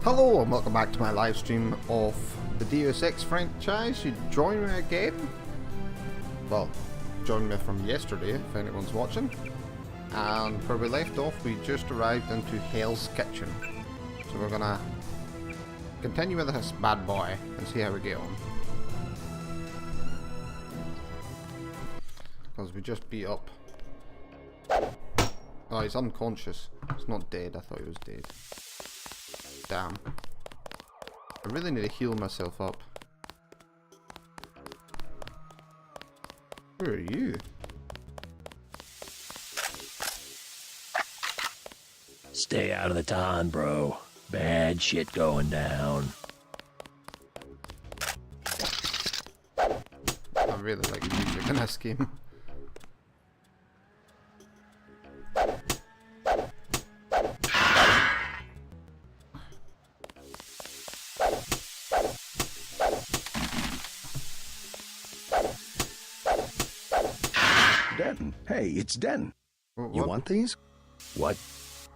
Hello and welcome back to my live stream of the Deus Ex franchise. You join me again? Well, join me from yesterday if anyone's watching. And where we left off, we just arrived into Hell's Kitchen. So we're gonna continue with this bad boy and see how we get on. Because we just beat up. Oh, he's unconscious. He's not dead. I thought he was dead. Damn. I really need to heal myself up. Who are you? Stay out of the ton, bro. Bad shit going down. I really like the music in this game. Denton. Hey, it's Denton. What? You want these? What?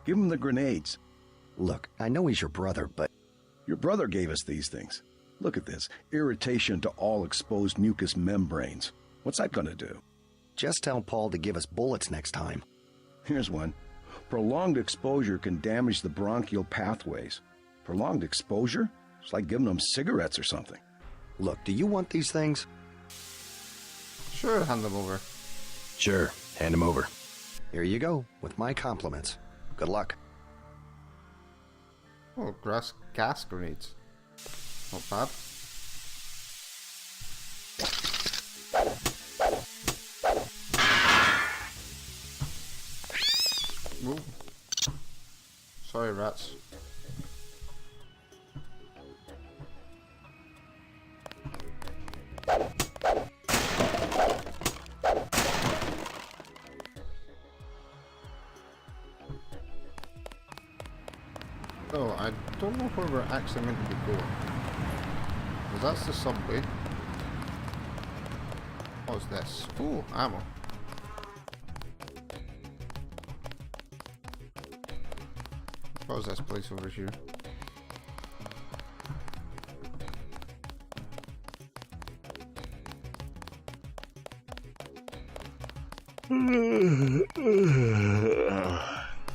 Give him the grenades. Look, I know he's your brother, but... Your brother gave us these things. Look at this. Irritation to all exposed mucous membranes. What's that gonna do? just tell Paul to give us bullets next time. Here's one. Prolonged exposure can damage the bronchial pathways. Prolonged exposure? It's like giving them cigarettes or something. Look, do you want these things? Sure, hand them over. Sure, hand him over. Here you go, with my compliments. Good luck. Oh, gas grenades. Not bad. Ooh. Sorry, rats. Oh, I don't know where we're actually meant to be going. Because that's the subway. What's this? Oh, ammo. What was this place over here?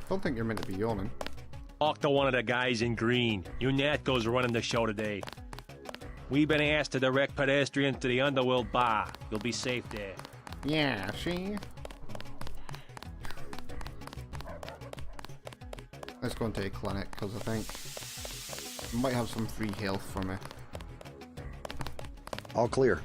Don't think you're meant to be yawning. Talk to one of the guys in green. You Natco's running the show today. We've been asked to direct pedestrians to the Underworld Bar. You'll be safe there. Yeah, see? Let's go into a clinic, because I think it might have some free health for me. All clear.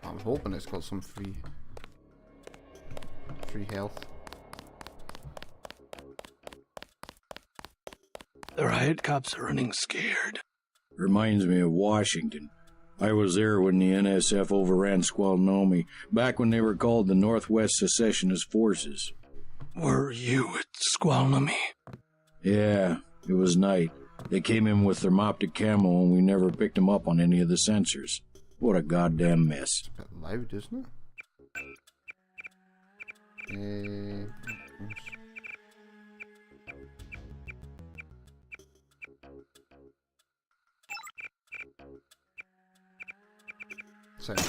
I'm hoping it's got some free health. The riot cops are running scared. Reminds me of Washington. I was there when the NSF overran Squalnomi, back when they were called the Northwest Secessionist Forces. Were you at Squalnomi? Yeah, it was night. They came in with thermoptic camo and we never picked them up on any of the sensors. What a goddamn mess. It's a bit loud, isn't it?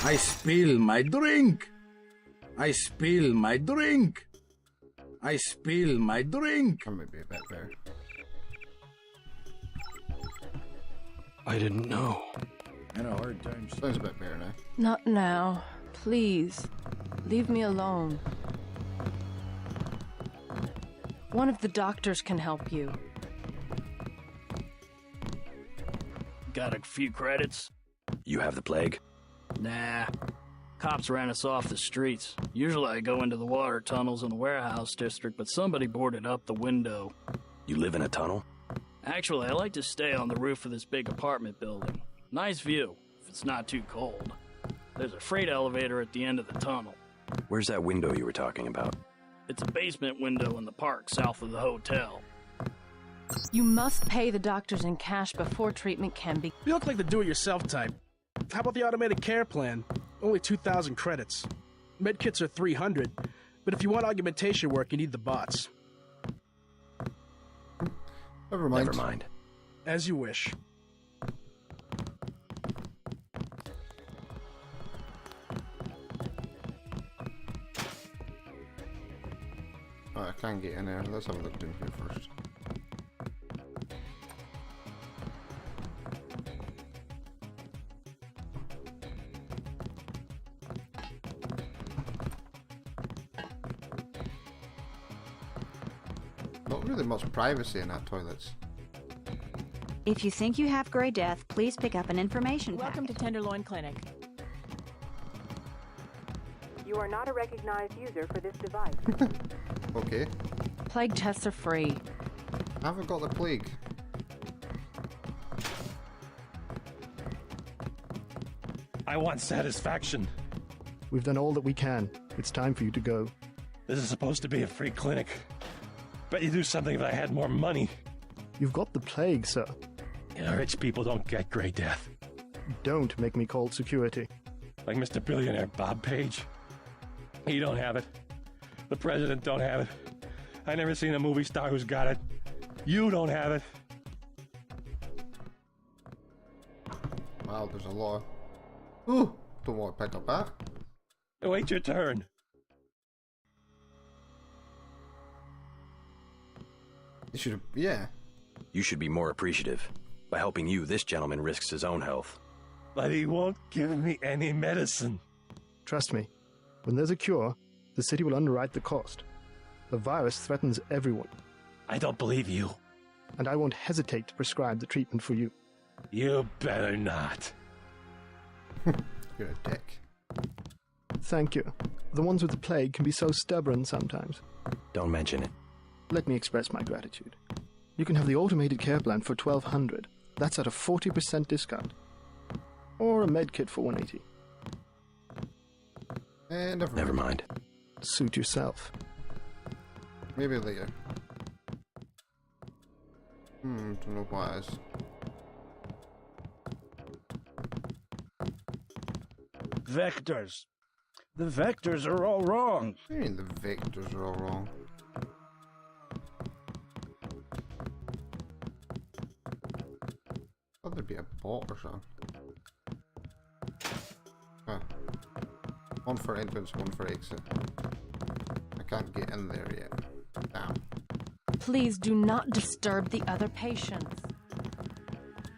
I spill my drink! I spill my drink! I spill my drink! That might be a bit better. I didn't know. Had a hard time. Sounds a bit better now. Not now. Please. Leave me alone. One of the doctors can help you. Got a few credits? You have the plague? Nah. Cops ran us off the streets. Usually I go into the water tunnels in the warehouse district, but somebody boarded up the window. You live in a tunnel? Actually, I like to stay on the roof of this big apartment building. Nice view, if it's not too cold. There's a freight elevator at the end of the tunnel. Where's that window you were talking about? It's a basement window in the park south of the hotel. You must pay the doctors in cash before treatment can be. You look like the do-it-yourself type. How about the automated care plan? Only 2,000 credits. Medkits are 300, but if you want augmentation work, you need the bots. Never mind. Never mind. As you wish. Oh, I can't get in there. Let's have a look down here first. Not really much privacy in our toilets. If you think you have Grey Death, please pick up an information Welcome to packet. Tenderloin Clinic. You are not a recognized user for this device. Okay. Plague tests are free. I haven't got the plague. I want satisfaction. We've done all that we can. It's time for you to go. This is supposed to be a free clinic. Bet you do something if I had more money. You've got the plague, sir. You know, rich people don't get Grey Death. Don't make me call security. Like Mr. Billionaire Bob Page. He don't have it. The president don't have it. I never seen a movie star who's got it. You don't have it. Wow, there's a lot of... Ooh! Don't want to pick up that. Wait your turn. You should have... Yeah. You should be more appreciative. By helping you, this gentleman risks his own health. But he won't give me any medicine. Trust me, when there's a cure, the city will underwrite the cost. The virus threatens everyone, I don't believe you. and I won't hesitate to prescribe the treatment for you. You better not. You're a dick. Thank you. The ones with the plague can be so stubborn sometimes. Don't mention it. Let me express my gratitude. You can have the automated care plan for $1,200. That's at a 40% discount. Or a med kit for $180. Never mind. Suit yourself. Maybe later. Don't know what it is. Vectors. The vectors are all wrong. What do you mean the vectors are all wrong? Thought there'd be a bot or something. Huh. One for entrance, one for exit. I can't get in there yet. Damn. Please do not disturb the other patients.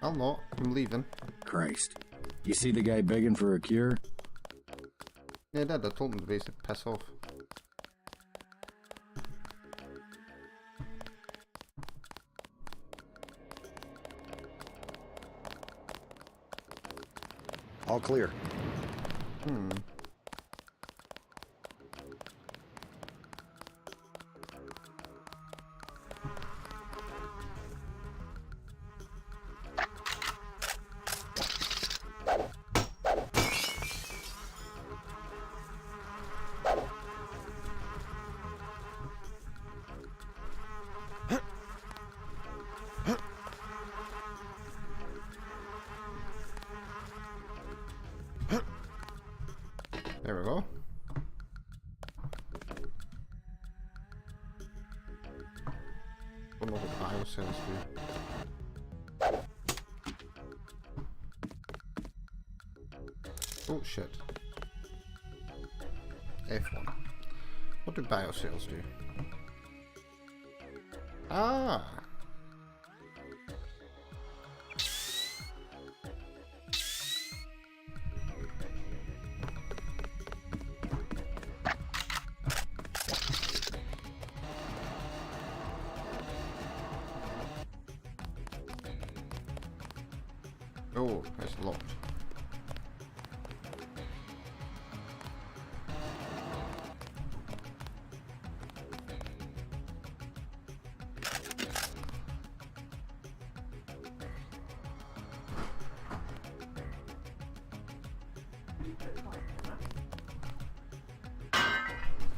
I'll not. I'm leaving. Christ. You see the guy begging for a cure? Yeah, I did. I told him to basically piss off. All clear. There we go. Don't know what biocells do. Oh shit. F1. What do biocells do? Ah! Oh, it's locked.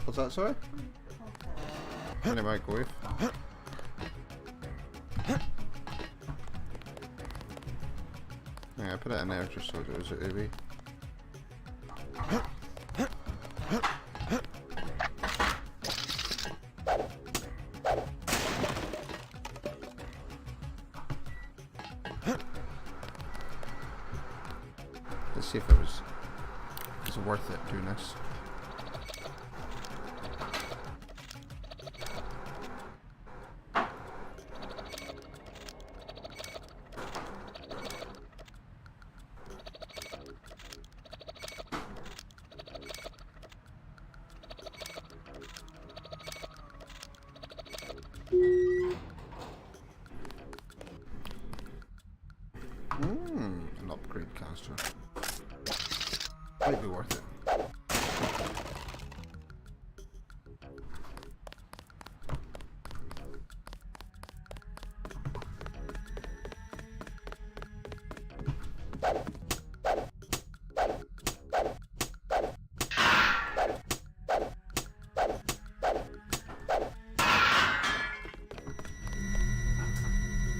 What's that, sorry? In the microwave. Yeah, I put it in there just so it was a UV. Let's see if it was worth it doing this. An upgrade caster. Might be worth it.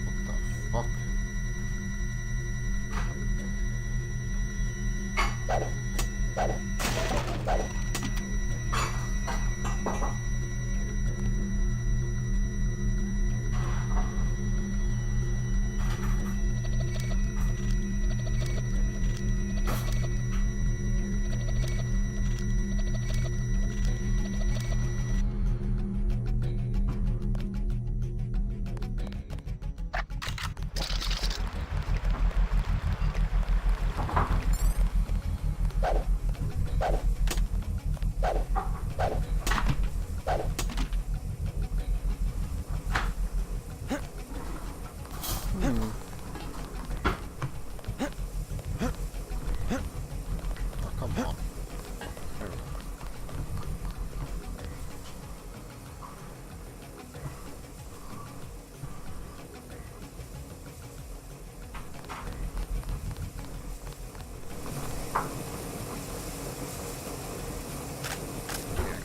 What the fuck?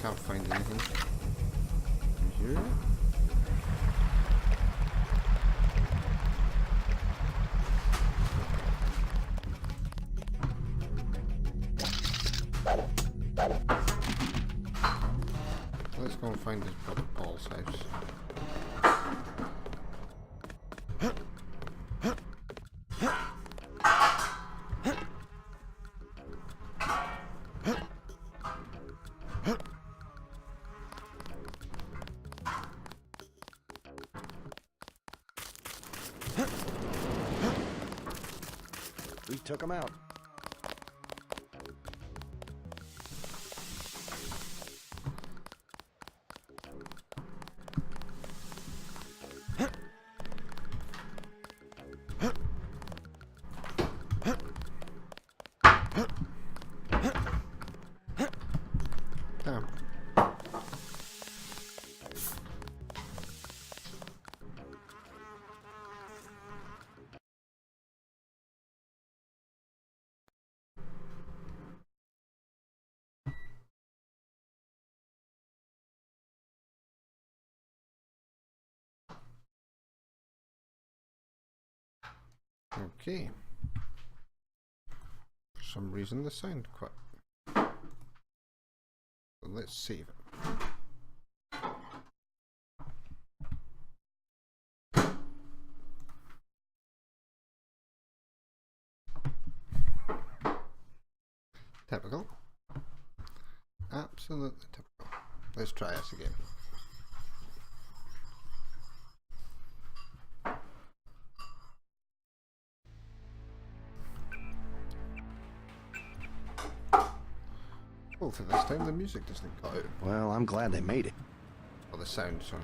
Can't find anything here. Let's go and find this brother Paul's house. We took him out. Damn. Okay. For some reason the sound quit. So let's save it. Typical. Absolutely typical. Let's try this again. Hopefully this time the music doesn't cut out. Well, I'm glad they made it. Or the sound, sorry.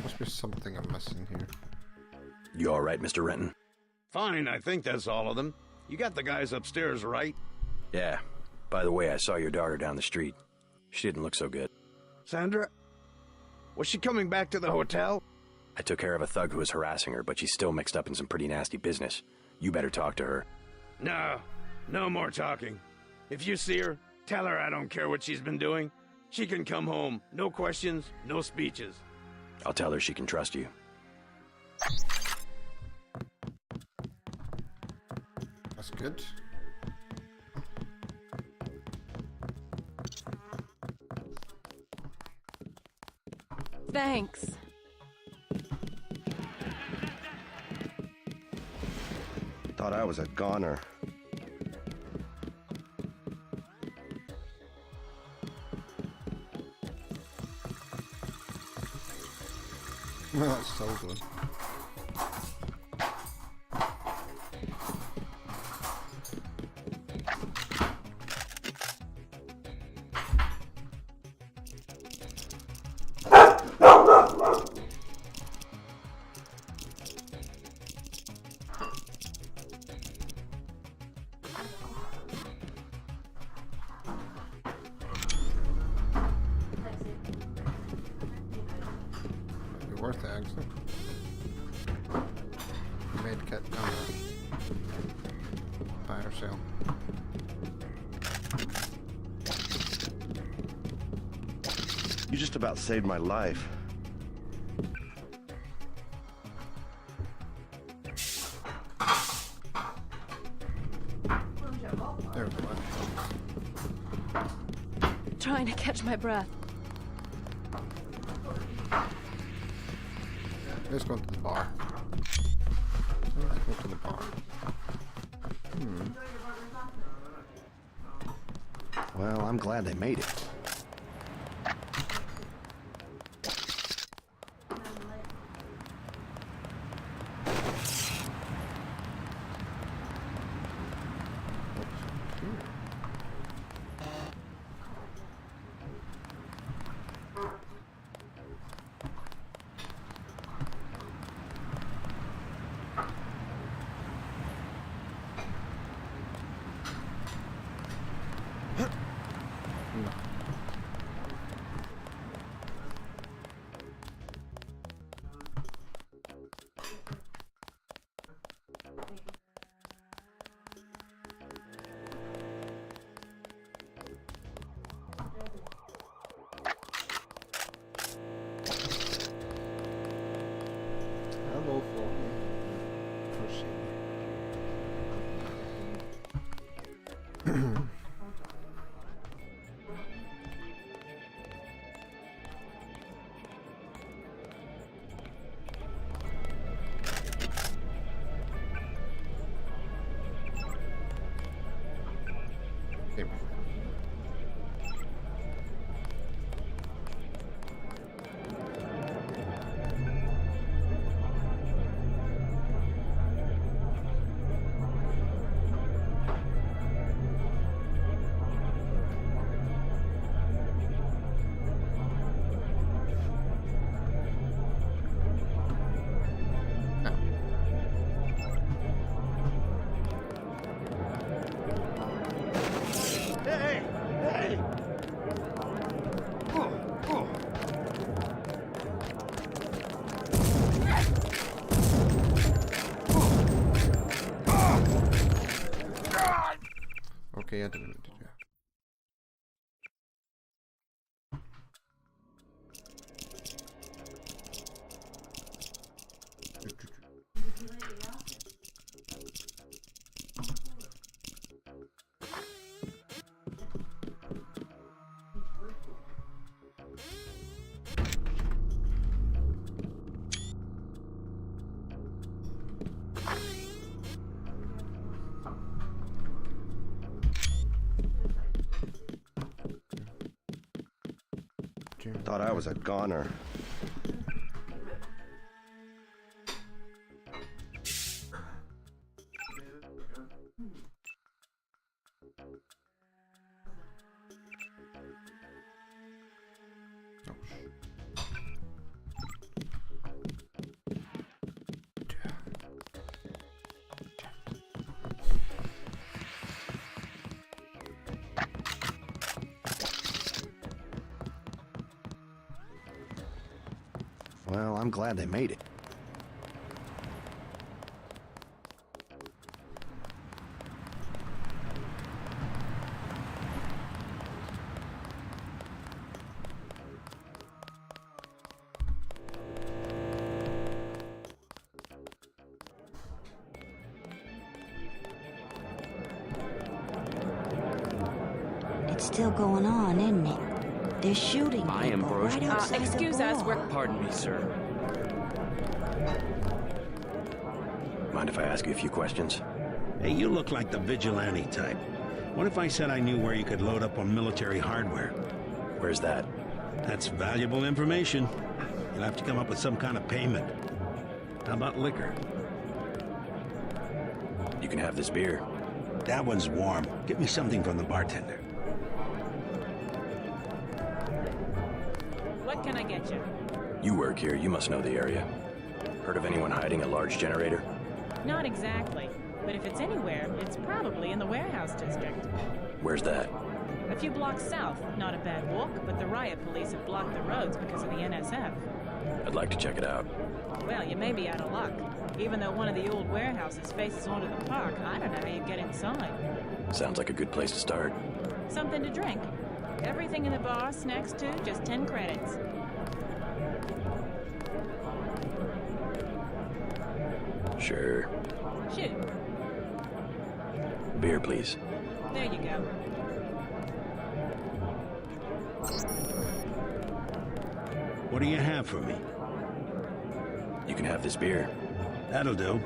Must be something I'm missing here. You all right, Mr. Renton? Fine, I think that's all of them. You got the guys upstairs, right? Yeah. By the way, I saw your daughter down the street. She didn't look so good. Sandra? Was she coming back to the hotel? I took care of a thug who was harassing her, but she's still mixed up in some pretty nasty business. You better talk to her. No. No more talking. If you see her, tell her I don't care what she's been doing. She can come home. No questions, no speeches. I'll tell her she can trust you. That's good. Thanks. Thought I was a goner. That's so good. Might be worth it, actually. Med kit down there. Fire sale. You just about saved my life. There we go. Trying to catch my breath. Let's go to the bar. Let's go to the bar. Well, I'm glad they made it. Hello, Floppy. Proceed. Here we go. Hey! Hey! Okay, I didn't mean to do that. Thought I was a goner. I'm glad they made it. It's still going on, isn't it? They're shooting I am people Brosh. right outside Excuse the us, bar. we're... Pardon me, sir. Mind if I ask you a few questions? Hey, you look like the vigilante type. What if I said I knew where you could load up on military hardware? Where's that? That's valuable information. You'll have to come up with some kind of payment. How about liquor? You can have this beer. That one's warm. Get me something from the bartender. What can I get you? You work here, you must know the area. Heard of anyone hiding a large generator? Not exactly. But if it's anywhere, it's probably in the warehouse district. Where's that? A few blocks south. Not a bad walk, but the riot police have blocked the roads because of the NSF. I'd like to check it out. Well, you may be out of luck. Even though one of the old warehouses faces onto the park, I don't know how you'd get inside. Sounds like a good place to start. Something to drink. Everything in the bar, snacks too, just 10 credits. Sure. Shoot. Beer, please. There you go. What do you have for me? You can have this beer. That'll do.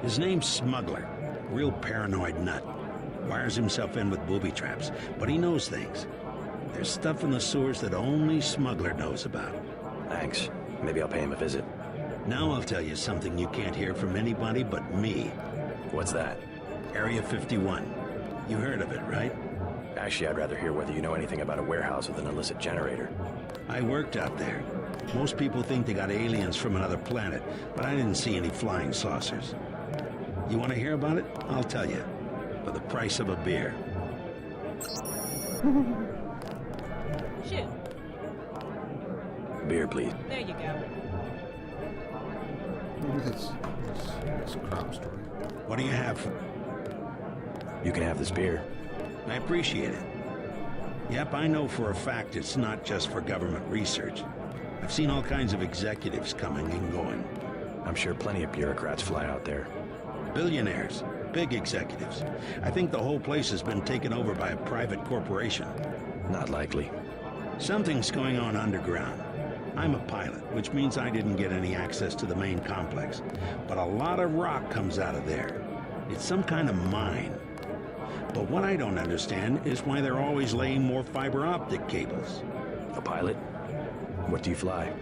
His name's Smuggler. Real paranoid nut. Wires himself in with booby traps, but he knows things. There's stuff in the sewers that only Smuggler knows about. Thanks. Maybe I'll pay him a visit. Now I'll tell you something you can't hear from anybody but me. What's that? Area 51. You heard of it, right? Actually, I'd rather hear whether you know anything about a warehouse with an illicit generator. I worked out there. Most people think they got aliens from another planet, but I didn't see any flying saucers. You want to hear about it? I'll tell you. For the price of a beer. Shoot. Beer, please. There you go. This crap story. What do you have? You can have this beer. I appreciate it. Yep, I know for a fact it's not just for government research. I've seen all kinds of executives coming and going. I'm sure plenty of bureaucrats fly out there. Billionaires, big executives. I think the whole place has been taken over by a private corporation. Not likely. Something's going on underground. I'm a pilot, which means I didn't get any access to the main complex. But a lot of rock comes out of there. It's some kind of mine. But what I don't understand is why they're always laying more fiber optic cables. A pilot? What do you fly?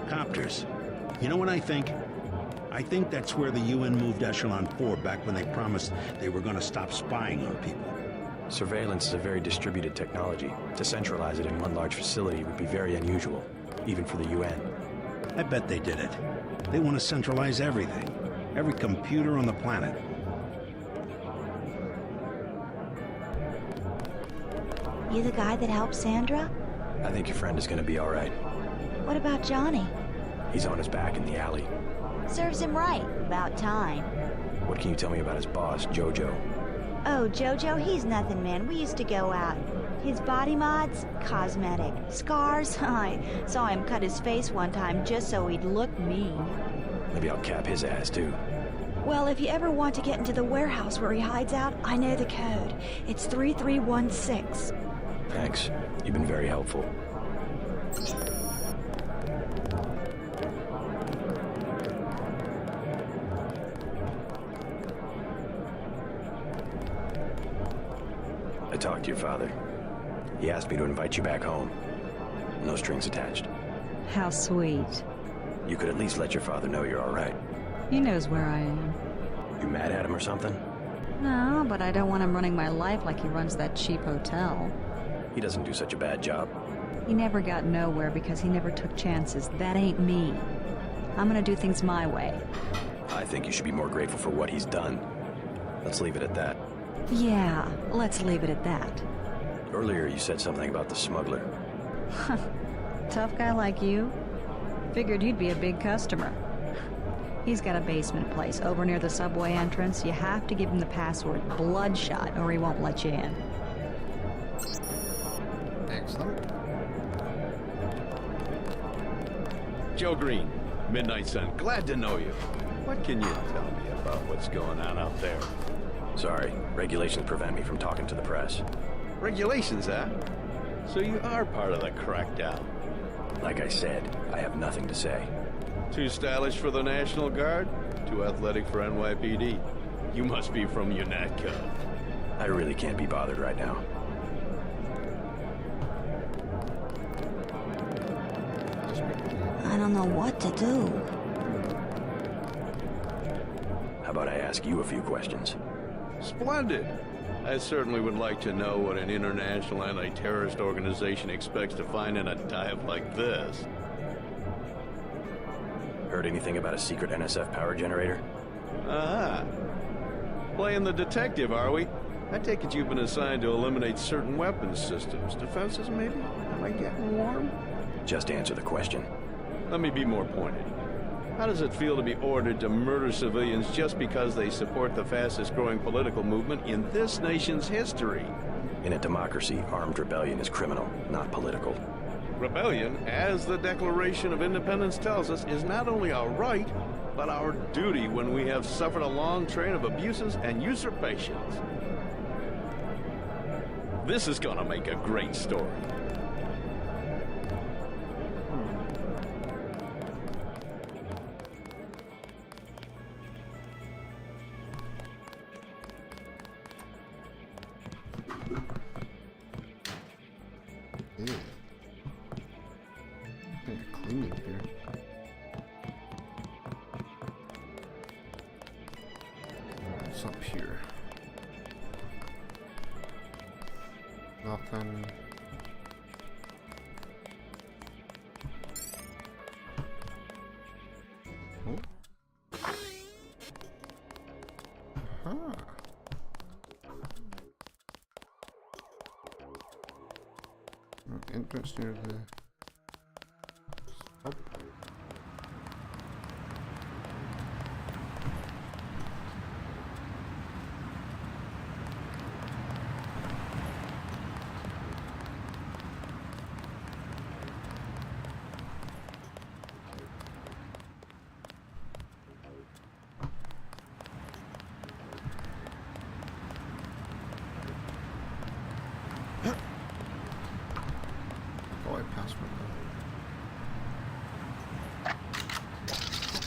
Copters. You know what I think? I think that's where the UN moved Echelon 4 back when they promised they were going to stop spying on people. Surveillance is a very distributed technology. To centralize it in one large facility would be very unusual, even for the UN. I bet they did it. They want to centralize everything. Every computer on the planet. You the guy that helped Sandra? I think your friend is going to be all right. What about Johnny? He's on his back in the alley. Serves him right. About time. What can you tell me about his boss, Jojo? Oh, Jojo, he's nothing, man. We used to go out. His body mods? Cosmetic. Scars? I saw him cut his face one time just so he'd look mean. Maybe I'll cap his ass, too. Well, if you ever want to get into the warehouse where he hides out, I know the code. It's 3316. Thanks. You've been very helpful. I talked to your father. He asked me to invite you back home. No strings attached. How sweet. You could at least let your father know you're all right. He knows where I am. You mad at him or something? No, but I don't want him running my life like he runs that cheap hotel. He doesn't do such a bad job. He never got nowhere because he never took chances. That ain't me. I'm gonna do things my way. I think you should be more grateful for what he's done. Let's leave it at that. Yeah, let's leave it at that. Earlier you said something about the smuggler. Tough guy like you? Figured you'd be a big customer. He's got a basement place over near the subway entrance. You have to give him the password Bloodshot or he won't let you in. Excellent. Joe Green, Midnight Sun, glad to know you. What can you tell me about what's going on out there? Sorry, regulations prevent me from talking to the press. Regulations, huh? So you are part of the crackdown. Like I said, I have nothing to say. Too stylish for the National Guard? Too athletic for NYPD? You must be from UNATCO. I really can't be bothered right now. I don't know what to do. How about I ask you a few questions? Splendid. I certainly would like to know what an international anti-terrorist organization expects to find in a dive like this. Heard anything about a secret NSF power generator? Ah. Playing the detective, are we? I take it you've been assigned to eliminate certain weapons systems. Defenses, maybe? Am I getting warm? Just answer the question. Let me be more pointed. How does it feel to be ordered to murder civilians just because they support the fastest-growing political movement in this nation's history? In a democracy, armed rebellion is criminal, not political. Rebellion, as the Declaration of Independence tells us, is not only our right, but our duty when we have suffered a long train of abuses and usurpations. This is gonna make a great story. Ew. Kind of cleaning here. What's up here? Nothing. Oh. Huh. Entrance near the stop.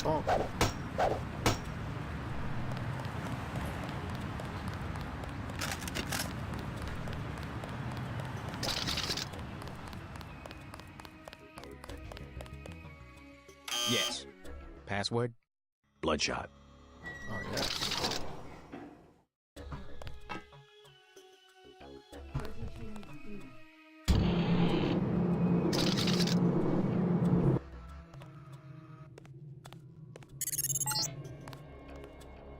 Oh. Yes. Password? Bloodshot. Oh, yes.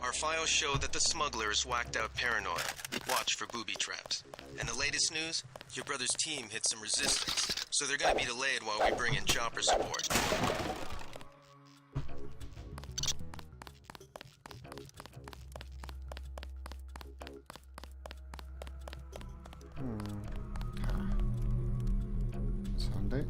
Our files show that the smuggler is whacked out paranoid. Watch for booby traps. And the latest news? Your brother's team hit some resistance, so they're gonna be delayed while we bring in chopper support. Sunday.